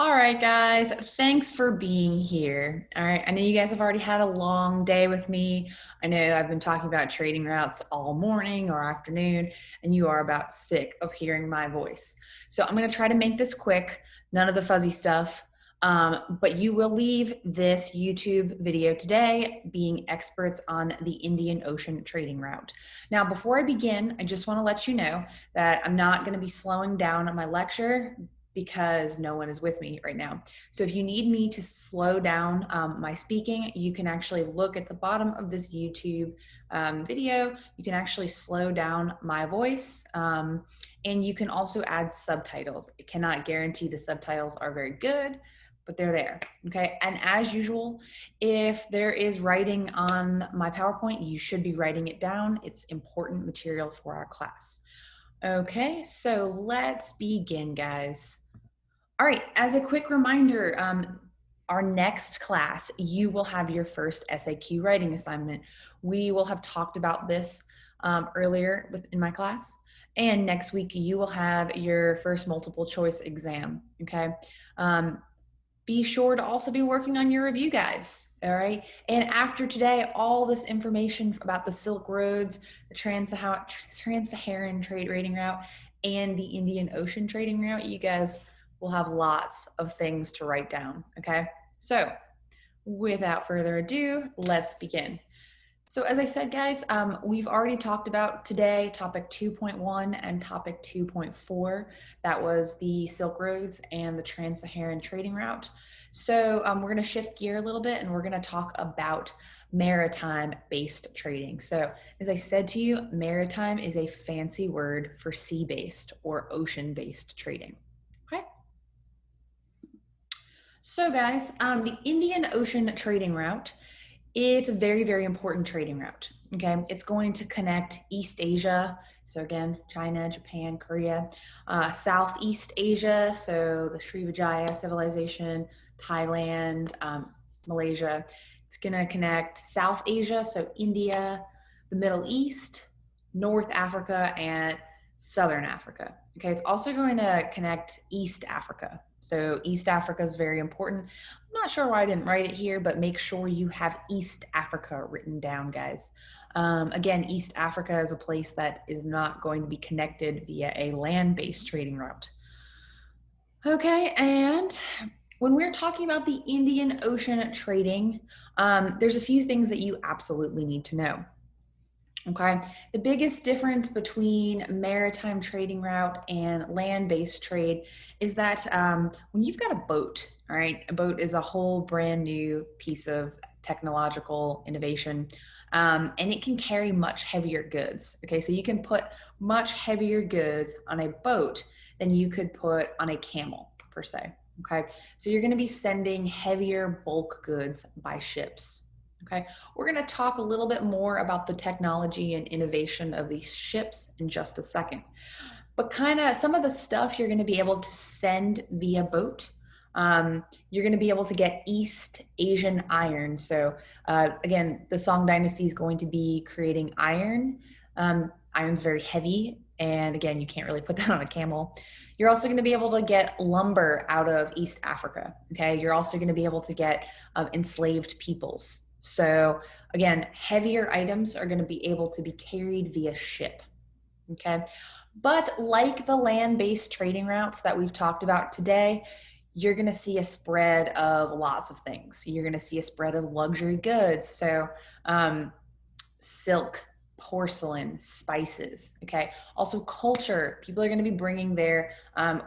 All right, guys, thanks for being here. All right, I know you guys have already had a long day with me. I know I've been talking about trading routes all morning or afternoon, and you are about sick of hearing my voice. So I'm going to try to make this quick, none of the fuzzy stuff. But you will leave this YouTube video today being experts on the Indian Ocean trading route. Now, before I begin, I just want to let you know that I'm not going to be slowing down on my lecture because no one is with me right now. So if you need me to slow down my speaking, you can actually look at the bottom of this YouTube video. You can actually slow down my voice, and you can also add subtitles. I cannot guarantee the subtitles are very good, but they're there, okay? And as usual, if there is writing on my PowerPoint, you should be writing it down. It's important material for our class. Okay, so let's begin, guys. All right, as a quick reminder, our next class, you will have your first SAQ writing assignment. We will have talked about this earlier in my class. And next week, you will have your first multiple choice exam, okay? Be sure to also be working on your review guides, all right? And after today, all this information about the Silk Roads, the Trans-Saharan trade rating route, and the Indian Ocean trading route, you guys will have lots of things to write down, okay? So without further ado, let's begin. So as I said, guys, we've already talked about today topic 2.1 and topic 2.4. That was the Silk Roads and the Trans-Saharan trading route. So we're going to shift gear a little bit and we're going to talk about maritime-based trading. So as I said to you, maritime is a fancy word for sea-based or ocean-based trading. Okay. So guys, the Indian Ocean trading route, it's a very, very important trading route, okay? It's going to connect East Asia, so again, China, Japan, Korea, Southeast Asia, so the Srivijaya civilization, Thailand, Malaysia. It's gonna connect South Asia, so India, the Middle East, North Africa, and Southern Africa. Okay, it's also going to connect East Africa. So East Africa is very important. I'm not sure why I didn't write it here, but make sure you have East Africa written down, guys. Again, East Africa is a place that is not going to be connected via a land-based trading route. Okay, and when we're talking about the Indian Ocean trading, there's a few things that you absolutely need to know. Okay, the biggest difference between maritime trading route and land-based trade is that when you've got a boat, all right, a boat is a whole brand new piece of technological innovation, and it can carry much heavier goods. Okay, so you can put much heavier goods on a boat than you could put on a camel, per se. Okay, so you're going to be sending heavier bulk goods by ships. Okay, we're going to talk a little bit more about the technology and innovation of these ships in just a second. But kind of some of the stuff you're going to be able to send via boat. You're going to be able to get East Asian iron. So again, the Song Dynasty is going to be creating iron. Iron's very heavy. And again, you can't really put that on a camel. You're also going to be able to get lumber out of East Africa. Okay, you're also going to be able to get enslaved peoples. So again, heavier items are going to be able to be carried via ship, okay? But like the land-based trading routes that we've talked about today, you're going to see a spread of lots of things. You're going to see a spread of luxury goods. So silk, porcelain, spices, okay? Also culture. People are going to be bringing their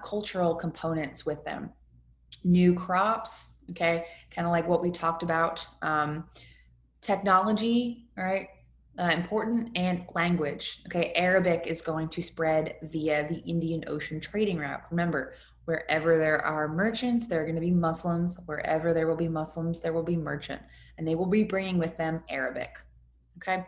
cultural components with them. New crops, okay, kind of like what we talked about. Technology, right, important, and language, okay. Arabic is going to spread via the Indian Ocean trading route. Remember, wherever there are merchants, there are going to be Muslims. Wherever there will be Muslims, there will be merchant, and they will be bringing with them Arabic, okay.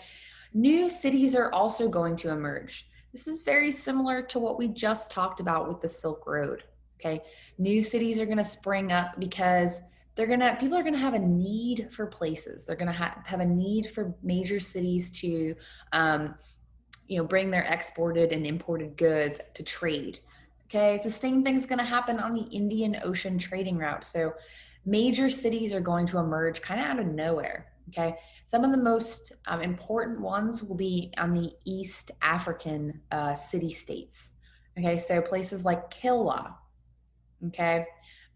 New cities are also going to emerge. This is very similar to what we just talked about with the Silk Road. Okay, new cities are going to spring up because people are going to have a need for places. They're going to have a need for major cities to bring their exported and imported goods to trade. Okay, it's the same thing's going to happen on the Indian Ocean trading route. So major cities are going to emerge kind of out of nowhere. Okay, some of the most important ones will be on the East African city states. Okay, so places like Kilwa. Okay,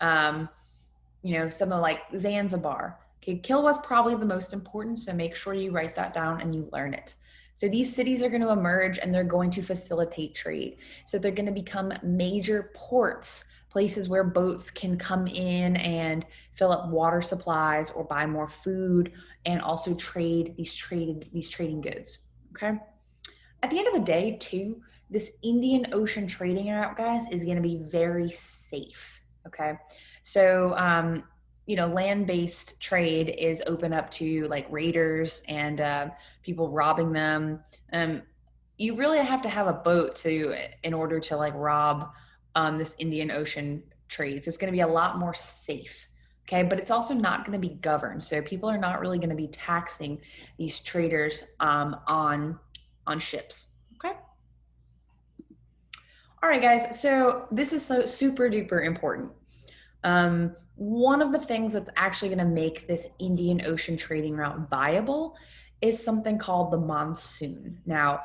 um, some of like Zanzibar. Okay, Kilwa's probably the most important, so make sure you write that down and you learn it. So these cities are going to emerge and they're going to facilitate trade. So they're going to become major ports, places where boats can come in and fill up water supplies or buy more food and also trade these trading goods. Okay. At the end of the day, too, this Indian Ocean trading route, guys, is going to be very safe. Okay. So, land-based trade is open up to like raiders and people robbing them. You really have to have a boat in order to like rob this Indian Ocean trade. So it's going to be a lot more safe. Okay, but it's also not going to be governed. So people are not really going to be taxing these traders on ships. Okay. All right, guys. So this is so super duper important. One of the things that's actually going to make this Indian Ocean trading route viable is something called the monsoon. Now,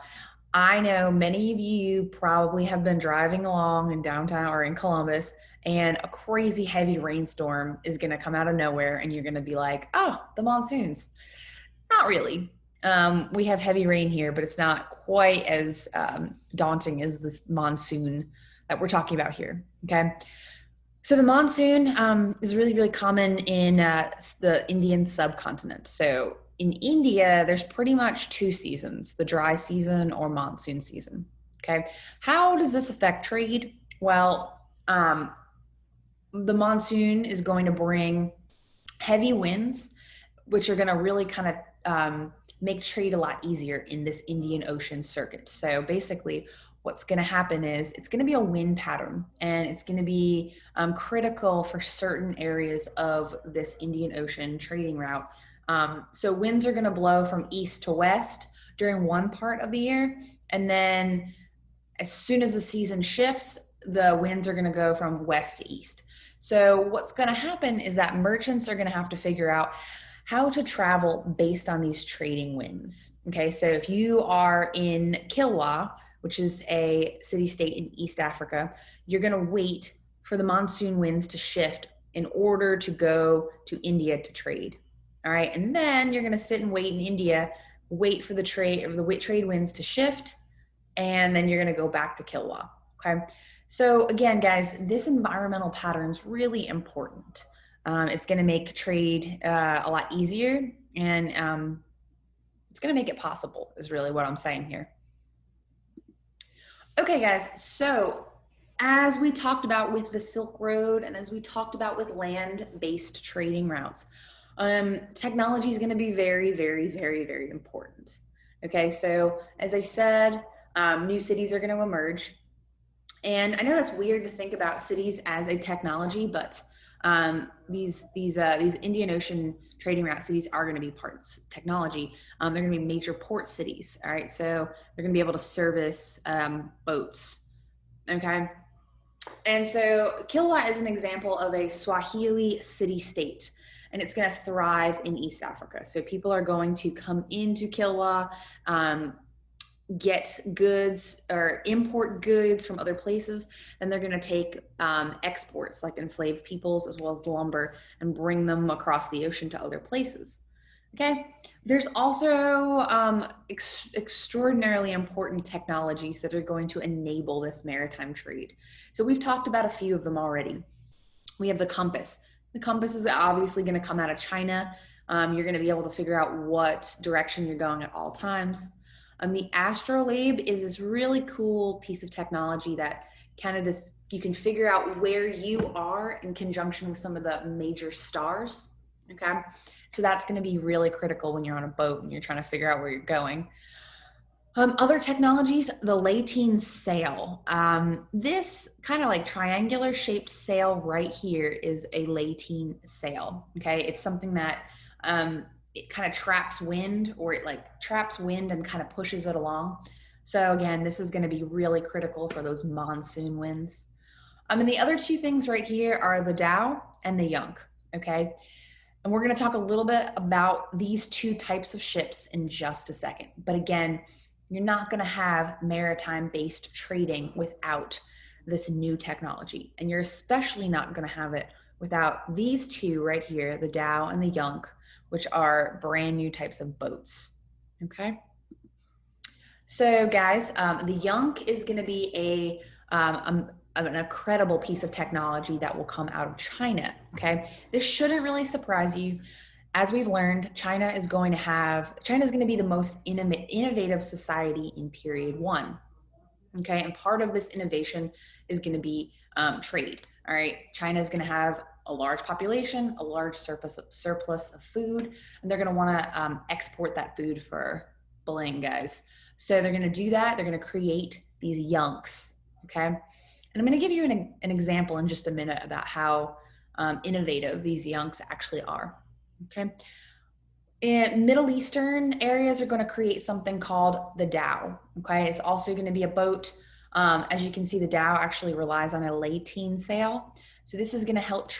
I know many of you probably have been driving along in downtown or in Columbus, and a crazy heavy rainstorm is going to come out of nowhere, and you're going to be like, oh, the monsoons. Not really. We have heavy rain here, but it's not quite as daunting as this monsoon that we're talking about here. Okay. So the monsoon is really, really common in the Indian subcontinent. So in India, there's pretty much two seasons, the dry season or monsoon season. Okay. How does this affect trade? Well, the monsoon is going to bring heavy winds, which are going to really kind of make trade a lot easier in this Indian Ocean circuit. So basically, what's going to happen is it's going to be a wind pattern, and it's going to be critical for certain areas of this Indian Ocean trading route. So winds are going to blow from east to west during one part of the year, and then as soon as the season shifts, the winds are going to go from west to east. So what's going to happen is that merchants are going to have to figure out how to travel based on these trading winds. Okay, so if you are in Kilwa, which is a city state in East Africa, you're going to wait for the monsoon winds to shift in order to go to India to trade. All right, and then you're going to sit and wait in India, wait for the trade winds to shift, and then you're going to go back to Kilwa. Okay. So again, guys, this environmental pattern is really important. It's going to make trade a lot easier, and it's going to make it possible, is really what I'm saying here. Okay, guys, so as we talked about with the Silk Road and as we talked about with land-based trading routes, technology is going to be very, very, very, very important. Okay, so as I said, new cities are going to emerge. And I know that's weird to think about cities as a technology, but these Indian Ocean trading route cities are going to be parts technology. They're going to be major port cities. All right, so they're going to be able to service boats. Okay, and so Kilwa is an example of a Swahili city state, and it's going to thrive in East Africa. So people are going to come into Kilwa, get goods or import goods from other places, and they're going to take exports like enslaved peoples as well as lumber and bring them across the ocean to other places. Okay, there's also extraordinarily important technologies that are going to enable this maritime trade. So we've talked about a few of them already. We have the compass. The compass is obviously going to come out of China. You're going to be able to figure out what direction you're going at all times. The astrolabe is this really cool piece of technology that kind of just you can figure out where you are in conjunction with some of the major stars. Okay, so that's going to be really critical when you're on a boat and you're trying to figure out where you're going. Other technologies, the lateen sail. This kind of like triangular shaped sail right here is a lateen sail. Okay, it's something that it kind of traps wind, or it like traps wind and kind of pushes it along. So again, this is going to be really critical for those monsoon winds. And the other two things right here are the Dao and the Yonk, okay? And we're going to talk a little bit about these two types of ships in just a second. But again, you're not going to have maritime-based trading without this new technology. And you're especially not going to have it without these two right here, the Dao and the Yonk, which are brand new types of boats, okay? So guys, the Yonk is going to be an incredible piece of technology that will come out of China, okay? This shouldn't really surprise you. As we've learned, China is going to be the most innovative society in period one, okay? And part of this innovation is going to be trade, all right? China is going to have a large population, a large surplus of food, and they're going to want to export that food for bling, guys. So they're going to do that. They're going to create these yunks, okay? And I'm going to give you an example in just a minute about how innovative these yunks actually are, okay? In Middle Eastern areas are going to create something called the Dhow, okay? It's also going to be a boat. As you can see, the Dhow actually relies on a lateen sail. So this is going to help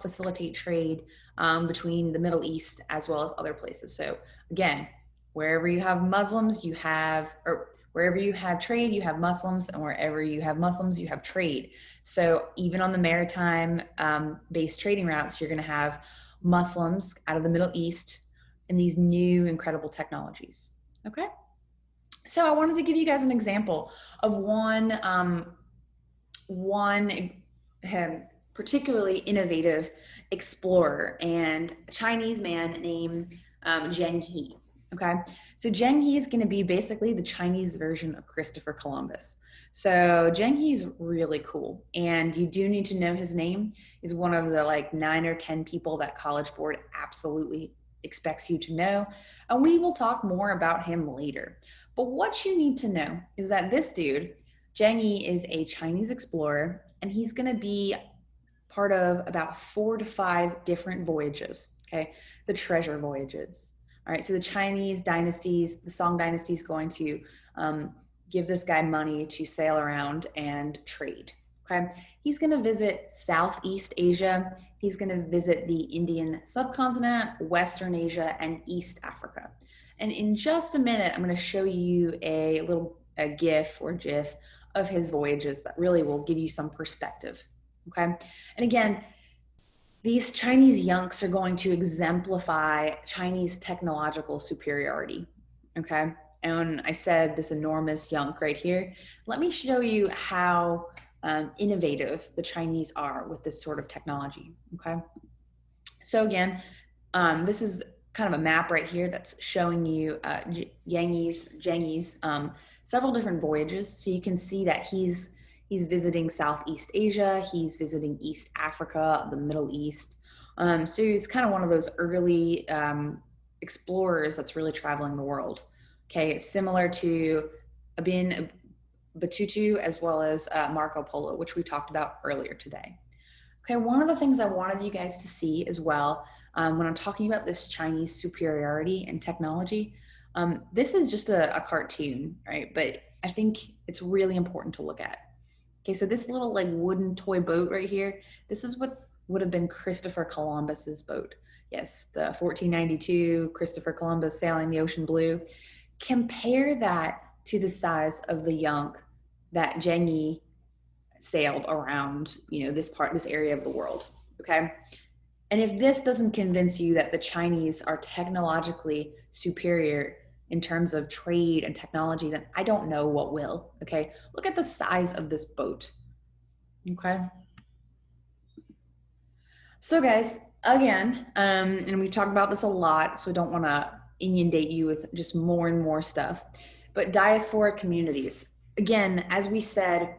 facilitate trade between the Middle East as well as other places. So again, wherever you have Muslims, wherever you have trade, you have Muslims, and wherever you have Muslims, you have trade. So even on the maritime based trading routes, you're going to have Muslims out of the Middle East and these new incredible technologies. Okay. So I wanted to give you guys an example of one particularly innovative explorer and a Chinese man named Zheng He. Okay, so Zheng He is going to be basically the Chinese version of Christopher Columbus. So Zheng He is really cool, and you do need to know his name. He's one of the like 9 or 10 people that College Board absolutely expects you to know, and we will talk more about him later. But what you need to know is that this dude, Zheng He, is a Chinese explorer, and he's going to be part of about 4 to 5 different voyages, okay? The treasure voyages. All right, so the Chinese dynasties, the Song dynasty is going to give this guy money to sail around and trade, okay? He's going to visit Southeast Asia. He's going to visit the Indian subcontinent, Western Asia, and East Africa. And in just a minute, I'm going to show you a GIF or GIF of his voyages that really will give you some perspective, okay? And again, these Chinese yunks are going to exemplify Chinese technological superiority, okay? And I said this enormous yunk right here. Let me show you how innovative the Chinese are with this sort of technology, okay? So again, this is kind of a map right here that's showing you Zheng He's several different voyages. So you can see that he's visiting Southeast Asia, he's visiting East Africa, the Middle East. So he's kind of one of those early explorers that's really traveling the world. Okay, similar to Ibn Battuta as well as Marco Polo, which we talked about earlier today. Okay, one of the things I wanted you guys to see as well when I'm talking about this Chinese superiority and technology, this is just a cartoon, right? But I think it's really important to look at. Okay, so this little like wooden toy boat right here, this is what would have been Christopher Columbus's boat. Yes, the 1492 Christopher Columbus sailing the ocean blue. Compare that to the size of the yunk that Zheng He sailed around, this area of the world, okay? And if this doesn't convince you that the Chinese are technologically superior in terms of trade and technology, then I don't know what will, okay? Look at the size of this boat, okay? So guys, again, and we've talked about this a lot, so I don't wanna inundate you with just more and more stuff, but diaspora communities. Again, as we said,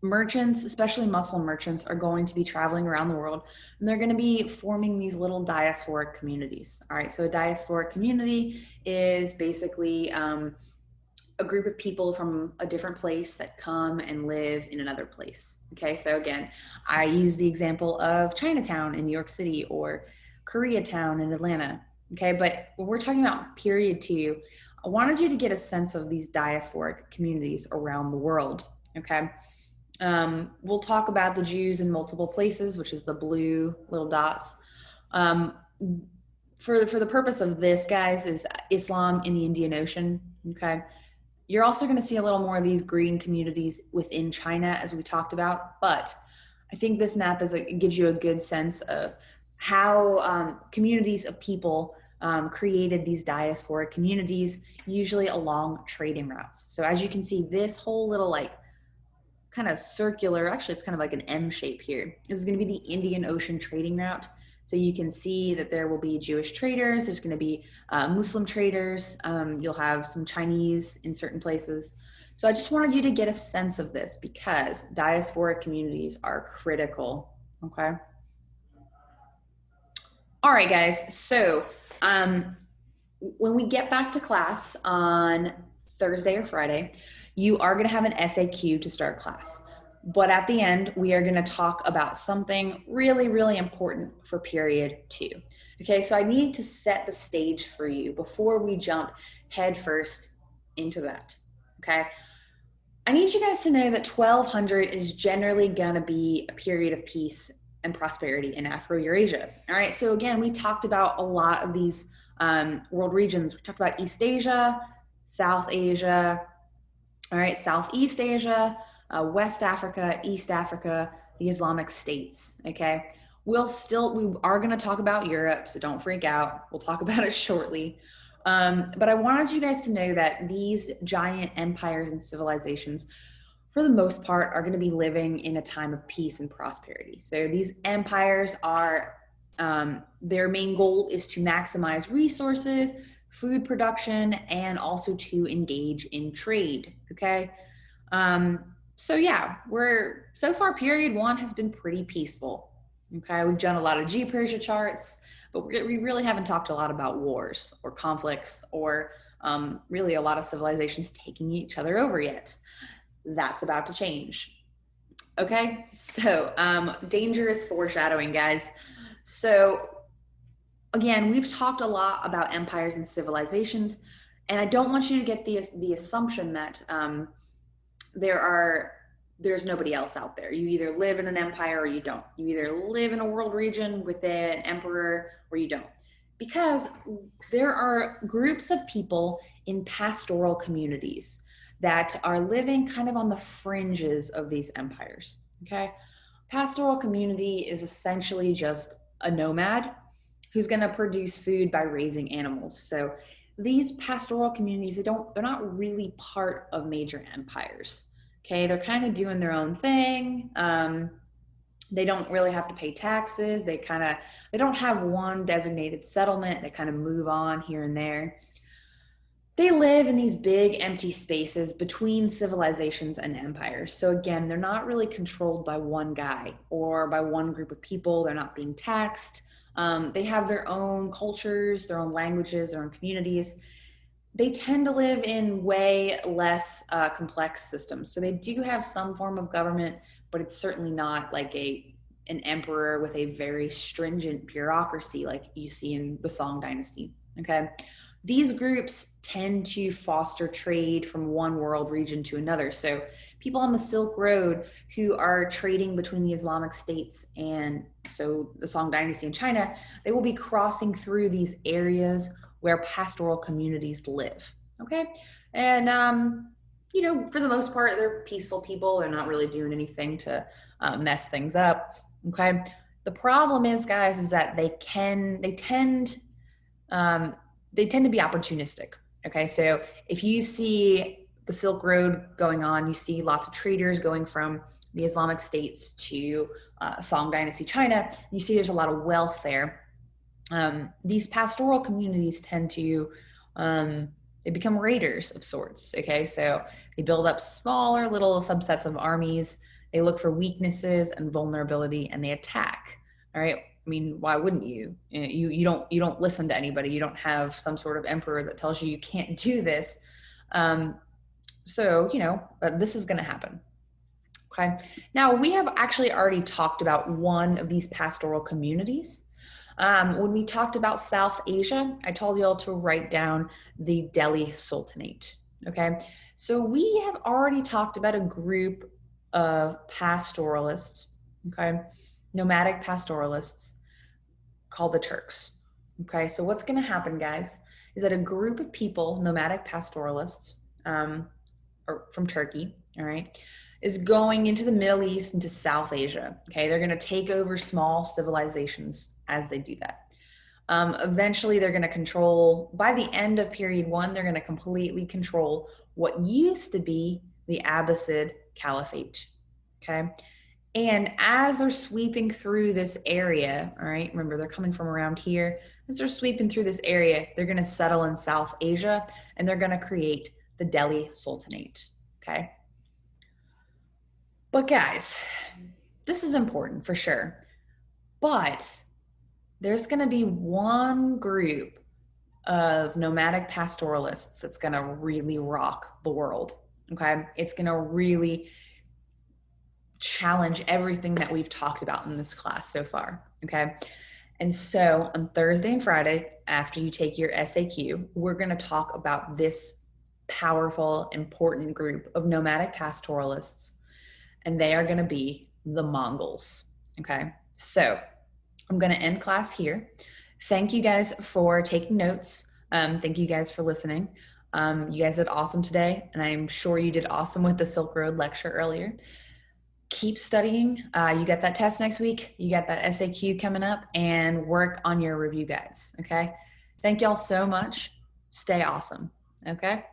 merchants, especially Muslim merchants, are going to be traveling around the world, and they're going to be forming these little diasporic communities. All right, so a diasporic community is basically a group of people from a different place that come and live in another place. Okay, so again, I use the example of Chinatown in New York City or Koreatown in Atlanta. Okay, but when we're talking about period 2, I wanted you to get a sense of these diasporic communities around the world. Okay. We'll talk about the Jews in multiple places, which is the blue little dots. Um, for the purpose of this, guys, is Islam in the Indian Ocean. Okay. You're also going to see a little more of these green communities within China, as we talked about. But I think this map it gives you a good sense of how communities of people created these diasporic communities, usually along trading routes. So as you can see, this whole little like kind of circular, actually it's kind of like an M shape here. This is going to be the Indian Ocean trading route. So you can see that there will be Jewish traders, there's going to be Muslim traders, you'll have some Chinese in certain places. So I just wanted you to get a sense of this because diasporic communities are critical, okay? All right, guys, so when we get back to class on Thursday or Friday, you are going to have an SAQ to start class. But at the end, we are going to talk about something really, really important for period 2. Okay, so I need to set the stage for you before we jump headfirst into that. Okay, I need you guys to know that 1200 is generally going to be a period of peace and prosperity in Afro-Eurasia. All right, so again, we talked about a lot of these world regions. We talked about East Asia, South Asia, all right, Southeast Asia, West Africa, East Africa, the Islamic states, okay? We are gonna talk about Europe, so don't freak out. We'll talk about it shortly. But I wanted you guys to know that these giant empires and civilizations, for the most part, are gonna be living in a time of peace and prosperity. So these empires are, their main goal is to maximize resources, food production, and also to engage in trade. Okay. So yeah, so far period 1 has been pretty peaceful. Okay. We've done a lot of G-Persia charts, but we really haven't talked a lot about wars or conflicts or really a lot of civilizations taking each other over yet. That's about to change. Okay. So dangerous foreshadowing, guys. So again, we've talked a lot about empires and civilizations, and I don't want you to get the assumption that there's nobody else out there. You either live in an empire or you don't. You either live in a world region with an emperor or you don't. Because there are groups of people in pastoral communities that are living kind of on the fringes of these empires. Okay. Pastoral community is essentially just a nomad who's going to produce food by raising animals. So these pastoral communities, they're not really part of major empires. Okay, they're kind of doing their own thing. They don't really have to pay taxes. They don't have one designated settlement. They kind of move on here and there. They live in these big empty spaces between civilizations and empires. So again, they're not really controlled by one guy or by one group of people. They're not being taxed. They have their own cultures, their own languages, their own communities. They tend to live in way less complex systems. So they do have some form of government, but it's certainly not like an emperor with a very stringent bureaucracy like you see in the Song Dynasty. Okay. These groups tend to foster trade from one world region to another. So people on the Silk Road who are trading between the Islamic states and so the Song Dynasty in China, they will be crossing through these areas where pastoral communities live. Okay. And, for the most part, they're peaceful people. They're not really doing anything to mess things up. Okay. The problem is, guys, is that they tend to be opportunistic. Okay. So if you see the Silk Road going on, you see lots of traders going from the Islamic states to Song Dynasty China, you see there's a lot of wealth there. These pastoral communities tend to they become raiders of sorts. Okay, so they build up smaller little subsets of armies. They look for weaknesses and vulnerability, and they attack. All right. I mean, why wouldn't you? You don't listen to anybody. You don't have some sort of emperor that tells you can't do this. So this is going to happen. Okay. Now we have actually already talked about one of these pastoral communities. When we talked about South Asia, I told you all to write down the Delhi Sultanate. Okay. So we have already talked about a group of pastoralists, okay, nomadic pastoralists called the Turks. Okay, so what's going to happen, guys, is that a group of people, nomadic pastoralists, or from Turkey, all right, is going into the Middle East, into South Asia. Okay, they're going to take over small civilizations as they do that. Eventually, they're going to control, by the end of period one, they're going to completely control what used to be the Abbasid Caliphate. Okay. And as they're sweeping through this area, all right, remember they're coming from around here. As they're sweeping through this area, they're going to settle in South Asia and they're going to create the Delhi Sultanate. Okay. But guys, this is important for sure. But there's going to be one group of nomadic pastoralists that's going to really rock the world. Okay. It's going to really challenge everything that we've talked about in this class so far. Okay. And so on Thursday and Friday, after you take your SAQ, we're going to talk about this powerful, important group of nomadic pastoralists, and they are going to be the Mongols. Okay. So I'm going to end class here. Thank you guys for taking notes. Thank you guys for listening. You guys did awesome today, and I'm sure you did awesome with the Silk Road lecture earlier. Keep studying. You got that test next week. You got that SAQ coming up, and work on your review guides. Okay. Thank y'all so much. Stay awesome. Okay.